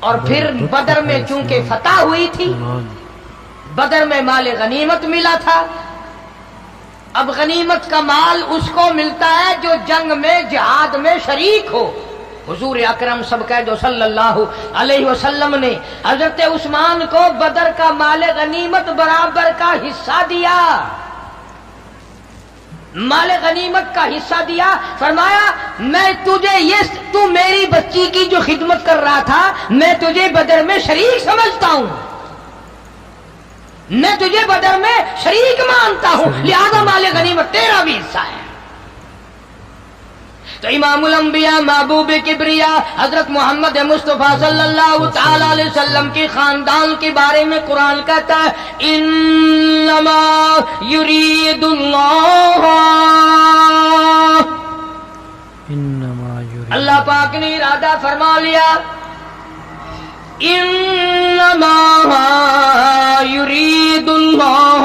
اور پھر بدر میں چونکہ فتح ہوئی تھی، بدر میں مال غنیمت ملا تھا، اب غنیمت کا مال اس کو ملتا ہے جو جنگ میں جہاد میں شریک ہو۔ حضور اکرم سب کہہ دو صلی اللہ علیہ وسلم نے حضرت عثمان کو بدر کا مال غنیمت برابر کا حصہ دیا، مال غنیمت کا حصہ دیا، فرمایا میں تجھے تو میری بچی کی جو خدمت کر رہا تھا میں تجھے بدر میں شریک سمجھتا ہوں، میں تجھے بدر میں شریک مانتا ہوں، لہذا مال غنیمت تیرا بھی حصہ ہے۔ تو امام الانبیاء محبوب کبریا حضرت محمد مصطفیٰ صلی اللہ تعالی علیہ وسلم کی خاندان کے بارے میں قرآن کہتا ہے انما یرید اللہ، اللہ پاک نے ارادہ فرما لیا، انما یرید اللہ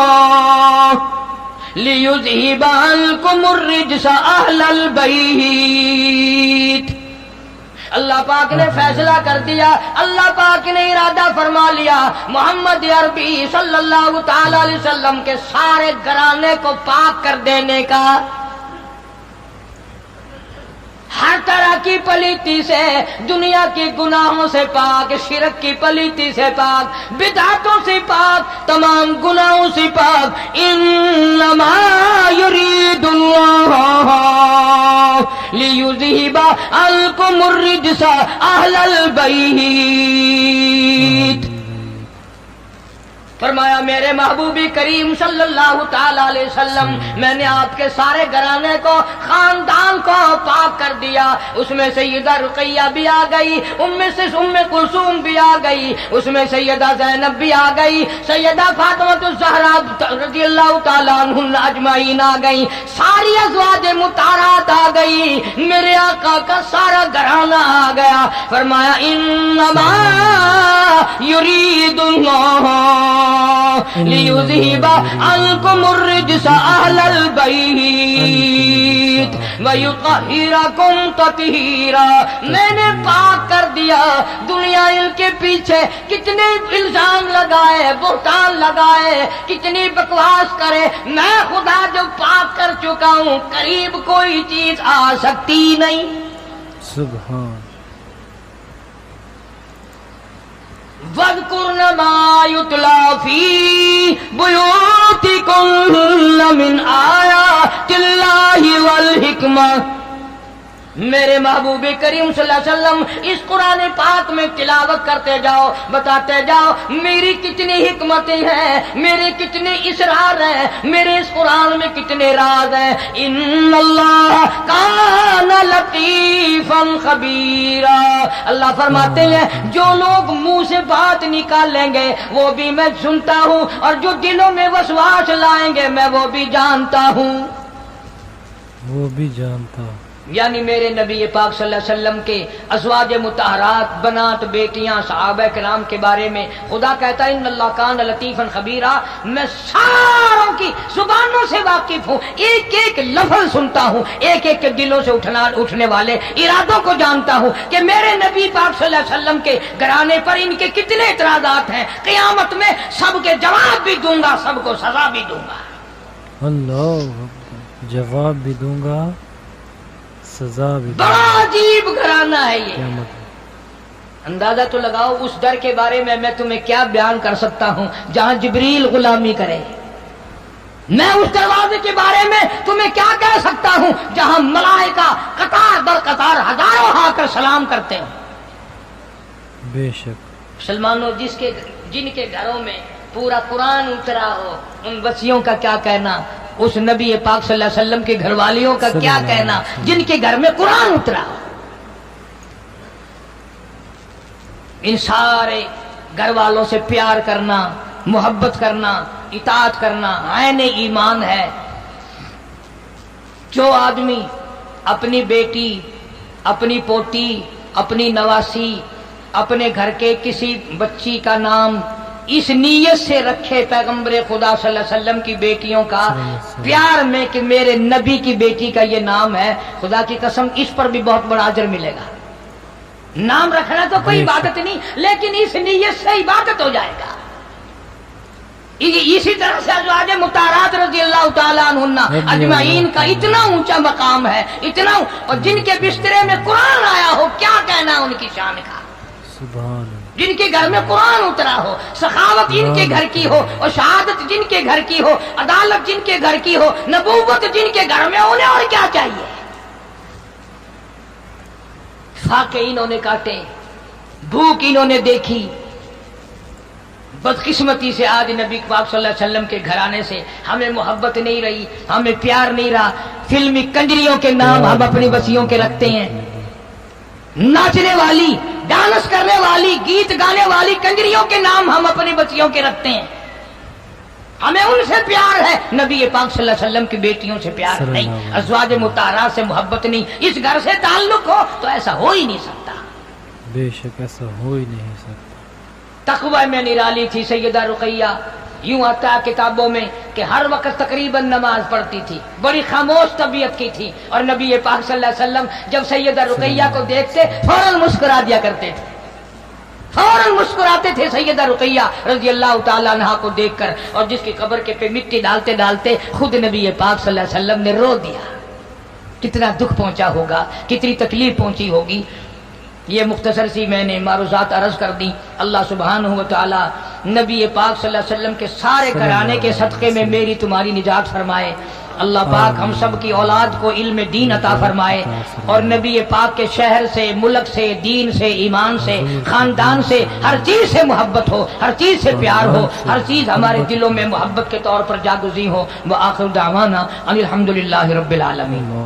لِيُذْهِبَ عَنْكُمُ الرِّجْسَ أَهْلَ الْبَيْتِ، اللہ پاک نے فیصلہ کر دیا، اللہ پاک نے ارادہ فرما لیا محمد عربی صلی اللہ تعالی علیہ وسلم کے سارے گھرانے کو پاک کر دینے کا، ہر طرح کی پلیتی سے، دنیا کی گناہوں سے پاک، شرک کی پلیتی سے پاک، بدعتوں سے پاک، تمام گناہوں سے پاک۔ انما یرید اللہ لیذہب عنکم الرجس اہل البیت، فرمایا میرے محبوبی کریم صلی اللہ تعالی علیہ وسلم میں نے آپ کے سارے گھرانے کو، خاندان کو پاک کر دیا، اس میں سیدہ رقیہ بھی آ گئی، ام کلثوم بھی آ گئی، اس میں سیدہ زینب بھی آ گئی، سیدہ فاطمہ الزہرا رضی اللہ تعالیٰ عنہن اجمعین آ گئی، ساری ازواج مطہرات آ گئی، میرے آقا کا سارا گھرانہ آ گیا، فرمایا انما یرید اللہ لِيُذْهِبَ عَنْكُمُ الرِّجْسَ أَهْلَ الْبَيْتِ وَيُطَهِّرَكُمْ تَطْهِيرًا، میں نے پاک کر دیا۔ دنیا ان کے پیچھے کتنے الزام لگائے، بہتان لگائے، کتنی بکواس کرے، میں خدا جو پاک کر چکا ہوں قریب کوئی چیز آ سکتی نہیں۔ سبحان وَاذْكُرْنَ مَا يُتْلَى فِي بُيُوتِكُنَّ مِنْ آيَاتِ اللَّهِ وَالْحِكْمَةِ، میرے محبوب کریم صلی اللہ علیہ وسلم اس قرآن پاک میں تلاوت کرتے جاؤ، بتاتے جاؤ میری کتنی حکمتیں ہیں، میرے کتنے اسرار ہیں، میرے اس قرآن میں کتنے راز ہیں۔ ان اللہ کان لطیفا خبیرا، اللہ فرماتے ہیں جو لوگ منہ سے بات نکالیں گے وہ بھی میں سنتا ہوں، اور جو دلوں میں وسواس لائیں گے میں وہ بھی جانتا ہوں۔ وہ بھی جانتا. یعنی میرے نبی پاک صلی اللہ علیہ وسلم کے ازواج مطہرات، بنات، بیٹیاں، صحابہ کرام کے بارے میں خدا کہتا ہے ان اللہ کان لطیفا خبیرا، میں ساروں کی زبانوں سے واقف ہوں، ایک ایک لفظ سنتا ہوں، ایک ایک کے دلوں سے اٹھنے والے ارادوں کو جانتا ہوں کہ میرے نبی پاک صلی اللہ علیہ وسلم کے گھرانے پر ان کے کتنے اعتراضات ہیں، قیامت میں سب کے جواب بھی دوں گا، سب کو سزا بھی دوں گا. اللہ اکبر. جواب بھی دوں گا، سزا بھی دوں بڑا گا. عجیب گھرانہ ہے یہ. کیا مطلب؟ اندازہ تو لگاؤ اس در کے بارے میں تمہیں کیا بیان کر سکتا ہوں جہاں جبریل غلامی کرے. میں اس دروازے کے بارے میں تمہیں کیا کہہ سکتا ہوں جہاں ملائکہ قطار در قطار ہزاروں آ کر سلام کرتے ہیں. بے شک. مسلمانوں جن کے گھروں میں پورا قرآن اترا ہو ان بچیوں کا کیا کہنا، اس نبی پاک صلی اللہ علیہ وسلم کے گھر والیوں کا کیا کہنا جن کے گھر میں قرآن اترا ہو. ان سارے گھر والوں سے پیار کرنا، محبت کرنا، اطاعت کرنا عین ایمان ہے. جو آدمی اپنی بیٹی، اپنی پوتی، اپنی نواسی، اپنے گھر کے کسی بچی کا نام اس نیت سے رکھے پیغمبر خدا صلی اللہ علیہ وسلم کی بیٹیوں کا پیار میں کہ میرے نبی کی بیٹی کا یہ نام ہے، خدا کی قسم اس پر بھی بہت بڑا اجر ملے گا. نام رکھنا تو کوئی عبادت نہیں، لیکن اس نیت سے عبادت ہو جائے گا. اسی طرح سے ازواج مطہرات رضی اللہ تعالیٰ عنہن اجمعین کا اتنا اونچا مقام ہے، اتنا، اور جن کے بسترے میں قرآن آیا ہو کیا کہنا ان کی شان کا. سبحان اللہ. جن کے گھر میں قرآن اترا ہو، سخاوت جن کے گھر کی ہو، اور شہادت جن کے گھر کی ہو، عدالت جن کے گھر کی ہو، نبوت جن کے گھر میں، انہیں اور کیا چاہیے. فاقے انہوں نے کاٹے، بھوک انہوں نے دیکھی. بدقسمتی سے آج نبی پاک صلی اللہ علیہ وسلم کے گھرانے سے ہمیں محبت نہیں رہی، ہمیں پیار نہیں رہا. فلمی کنجریوں کے نام ہم اپنی بچیوں کے رکھتے ہیں. ناچنے والی، ڈانس کرنے والی، گیت گانے والی کنجریوں کے نام ہم اپنی بچیوں کے رکھتے ہیں. ہمیں ان سے پیار ہے، نبی پاک صلی اللہ علیہ وسلم کی بیٹیوں سے پیار نہیں، ازواج مطہرات سے محبت نہیں. اس گھر سے تعلق ہو تو ایسا ہو ہی نہیں سکتا. بے شک ایسا ہو ہی نہیں سکتا. تقوی میں نرالی تھی سیدہ رقیہ. یوں آتا ہے کتابوں میں کہ ہر وقت تقریباً نماز پڑھتی تھی، بڑی خاموش طبیعت کی تھی، اور نبی پاک صلی اللہ علیہ وسلم جب سیدہ رقیہ کو دیکھتے فوراً مسکرا دیا کرتے تھے، فوراً مسکراتے تھے سیدہ رقیہ رضی اللہ تعالیٰ عنہا کو دیکھ کر. اور جس کی قبر کے پہ مٹی ڈالتے ڈالتے خود نبی پاک صلی اللہ علیہ وسلم نے رو دیا. کتنا دکھ پہنچا ہوگا، کتنی تکلیف پہنچی ہوگی. یہ مختصر سی میں نے معروضات عرض کر دی. اللہ سبحانہ و تعالی نبی پاک صلی اللہ علیہ وسلم کے سارے گھرانے کے صدقے میں میری تمہاری نجات فرمائے. اللہ پاک ہم سب کی اولاد کو علم دین عطا فرمائے، اور نبی پاک کے شہر سے، ملک سے، دین سے، ایمان سے، خاندان سے، ہر چیز سے محبت ہو، ہر چیز سے پیار ہو، ہر چیز ہمارے دلوں میں محبت کے طور پر جاگزی ہو. وآخر دعوانا ان الحمدللہ رب العالمین.